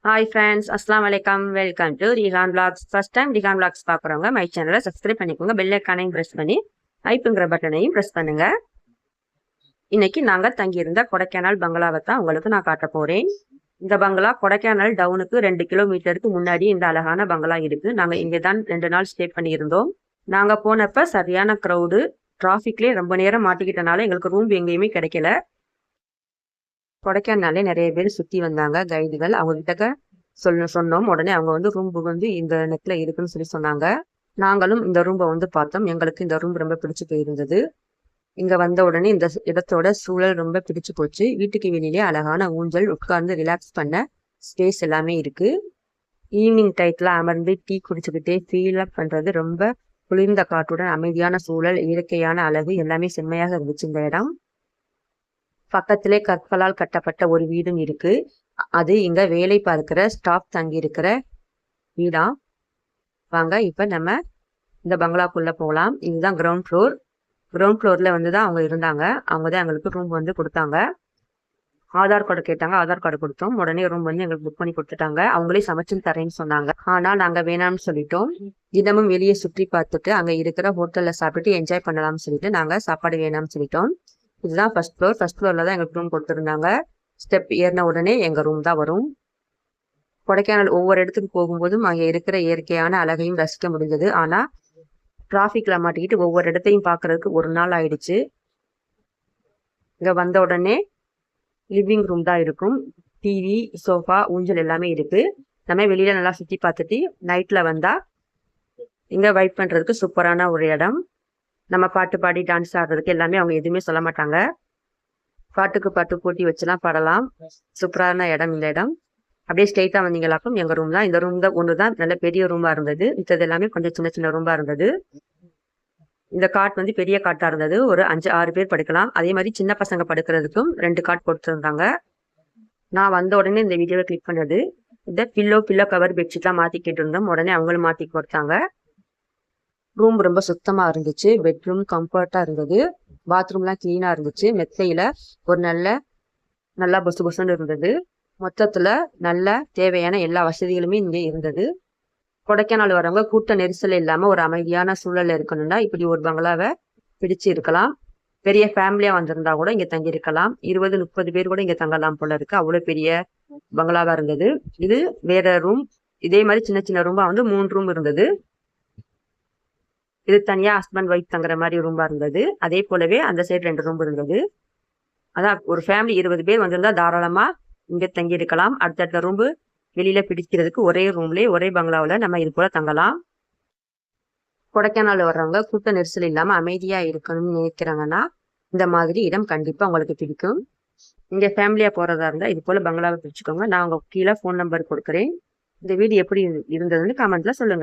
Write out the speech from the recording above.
Hi friends, அஸ்லாம் வலைக்கம். Welcome to Rihan vlogs. First time Rihan vlogs பார்க்குறவங்க மை சேனலை சப்ஸ்கிரைப் பண்ணிக்கோங்க. பெல் ஐக்கானையும் ப்ரெஸ் பண்ணி ஐப்புங்கிற பட்டனையும் ப்ரெஸ் பண்ணுங்க. இன்னைக்கு நாங்கள் தங்கியிருந்த கொடைக்கானல் பங்களாவை தான் உங்களுக்கு நான் காட்ட போறேன். இந்த பங்களா கொடைக்கானல் டவுனுக்கு 2 கிலோமீட்டருக்கு முன்னாடி இந்த அழகான பங்களா இருக்கு. நாங்கள் இங்கே தான் 2 நாள் ஸ்டே பண்ணியிருந்தோம். நாங்கள் போனப்ப சரியான க்ரௌடு, டிராஃபிக்லேயே ரொம்ப நேரம் மாட்டிக்கிட்டனால எங்களுக்கு ரூம் எங்கேயுமே கிடைக்கல. கொடைக்கானலே நிறைய பேர் சுற்றி வந்தாங்க கைடுகள். அவங்க கிட்ட சொன்னோம். உடனே அவங்க வந்து ரூம் புகுந்து இந்த நெட்ல இருக்குன்னு சொல்லி சொன்னாங்க. நாங்களும் இந்த ரூம்பை வந்து பார்த்தோம். எங்களுக்கு இந்த ரூம் ரொம்ப பிடிச்சு போயிருந்தது. இங்க வந்த உடனே இந்த இடத்தோட சூழல் ரொம்ப பிடிச்சு போச்சு. வீட்டுக்கு வெளியிலே அழகான ஊஞ்சல், உட்கார்ந்து ரிலாக்ஸ் பண்ண ஸ்பேஸ் எல்லாமே இருக்கு. ஈவினிங் டைத்துல அமர்ந்து டீ குடிச்சுக்கிட்டே ஃபீல் அப் பண்றது, ரொம்ப குளிர்ந்த காற்றுடன் அமைதியான சூழல், இயற்கையான அழகு எல்லாமே செம்மையாக இருந்துச்சு இந்த இடம். பக்கத்திலே கற்களால் கட்டப்பட்ட ஒரு வீடும் இருக்கு. அது இங்க வேலை பார்க்கிற ஸ்டாஃப் தங்கி இருக்கிற வீடா. வாங்க இப்ப நம்ம இந்த பங்களாக்குள்ள போகலாம். இதுதான் கிரவுண்ட் ஃப்ளோர். கிரவுண்ட் ஃப்ளோர்ல வந்துதான் அவங்க இருந்தாங்க. அவங்க தான் எங்களுக்கு ரூம் வந்து கொடுத்தாங்க. ஆதார் கார்டு கேட்டாங்க, ஆதார் கார்டு கொடுத்தோம். உடனே ரூம் வந்து எங்களுக்கு புக் பண்ணி கொடுத்துட்டாங்க. அவங்களே சமைச்சு தரேன்னு சொன்னாங்க. ஆனா நாங்க வேணாம்னு சொல்லிட்டோம். தினமும் வெளியே சுற்றி பார்த்துட்டு அங்க இருக்கிற ஹோட்டல்ல சாப்பிட்டுட்டு என்ஜாய் பண்ணலாம்னு சொல்லிட்டு நாங்க சாப்பாடு வேணாம்னு சொல்லிட்டோம். இதுதான் ஃபர்ஸ்ட் ஃப்ளோர். ஃபர்ஸ்ட் ஃப்ளோர்ல தான் எங்களுக்கு ரூம் கொடுத்துருந்தாங்க. ஸ்டெப் ஏறின உடனே எங்க ரூம் தான் வரும். கொடைக்கானல் ஒவ்வொரு இடத்துக்கு போகும்போதும் அங்கே இருக்கிற இயற்கையான அழகையும் ரசிக்க முடிஞ்சது. ஆனா டிராஃபிக்ல மாட்டிக்கிட்டு ஒவ்வொரு இடத்தையும் பார்க்கறதுக்கு ஒரு நாள் ஆயிடுச்சு. இங்க வந்த உடனே லிவிங் ரூம் தான் இருக்கும். டிவி, சோஃபா, ஊஞ்சல் எல்லாமே இருக்கு. நம்ம வெளியில நல்லா சுத்தி பார்த்துட்டு நைட்ல வந்தா இங்க வைப் பண்றதுக்கு சூப்பரான ஒரு இடம். நம்ம பாட்டு பாடி டான்ஸ் ஆடுறதுக்கு எல்லாமே அவங்க எதுவுமே சொல்ல மாட்டாங்க. பாட்டுக்கு பாட்டு போட்டி வச்சுலாம் பாடலாம். சூப்பரான இடம் இந்த இடம். அப்படியே ஸ்ட்ரெயிட்டா வந்தீங்களாக்கும் எங்க ரூம் தான். இந்த ரூம் தான் ஒண்ணுதான் நல்ல பெரிய ரூமா இருந்தது. மிச்சது எல்லாமே கொஞ்சம் சின்ன சின்ன ரூமா இருந்தது. இந்த காட் வந்து பெரிய காட்டா இருந்தது. ஒரு 5-6 பேர் படுக்கலாம். அதே மாதிரி சின்ன பசங்க படுக்கிறதுக்கும் 2 காட் போட்டுருந்தாங்க. நான் வந்த உடனே இந்த வீடியோவை கிளிக் பண்ணது. இந்த பில்லோ கவர் பெட்ஷீட்லாம் மாத்திக்கிட்டு இருந்தோம். உடனே அவங்களும் மாத்தி கொடுத்தாங்க. ரூம் ரொம்ப சுத்தமா இருந்துச்சு. பெட்ரூம் கம்ஃபர்ட்டா இருந்தது. பாத்ரூம்லாம் கிளீனா இருந்துச்சு. மெத்தையில ஒரு நல்லா பொசு பொசுன்னு இருந்தது. மொத்தத்துல நல்ல தேவையான எல்லா வசதிகளுமே இங்கே இருந்தது. கொடைக்கானல் வரவங்க கூட்ட நெரிசல் இல்லாம ஒரு அமைதியான சூழல்ல இருக்கணும்னா இப்படி ஒரு பங்களாவை பிடிச்சு இருக்கலாம். பெரிய ஃபேமிலியா வந்திருந்தா கூட இங்க தங்கி இருக்கலாம். 20-30 பேர் கூட இங்க தங்கலாம் போல இருக்கு. அவ்வளவு பெரிய பங்களாவா இருந்தது. இது வேற ரூம். இதே மாதிரி சின்ன சின்ன ரூம்பா வந்து 3 ரூம் இருந்தது. இது தனியா ஹஸ்பண்ட் ஒய்ஃப் தங்குற மாதிரி ரூம்பா இருந்தது. அதே போலவே அந்த சைடு 2 ரூம் இருந்தது. அதான் ஒரு ஃபேமிலி 20 பேர் வந்திருந்தா தாராளமா இங்க தங்கி இருக்கலாம். அடுத்தடுத்த ரூம் வெளியில பிடிக்கிறதுக்கு ஒரே ரூம்லயே ஒரே பங்களாவில நம்ம இது போல தங்கலாம். கொடைக்கானல் வர்றவங்க கூட்ட நெரிசல் இல்லாம அமைதியா இருக்கணும்னு நினைக்கிறாங்கன்னா இந்த மாதிரி இடம் கண்டிப்பா உங்களுக்கு பிடிக்கும். இங்க ஃபேமிலியா போறதா இருந்தா இது போல பங்களாவை பிடிச்சுக்கோங்க. நான் உங்க கீழே ஃபோன் நம்பர் கொடுக்குறேன். இந்த வீடியோ எப்படி இருந்ததுன்னு கமெண்ட்ல சொல்லுங்க.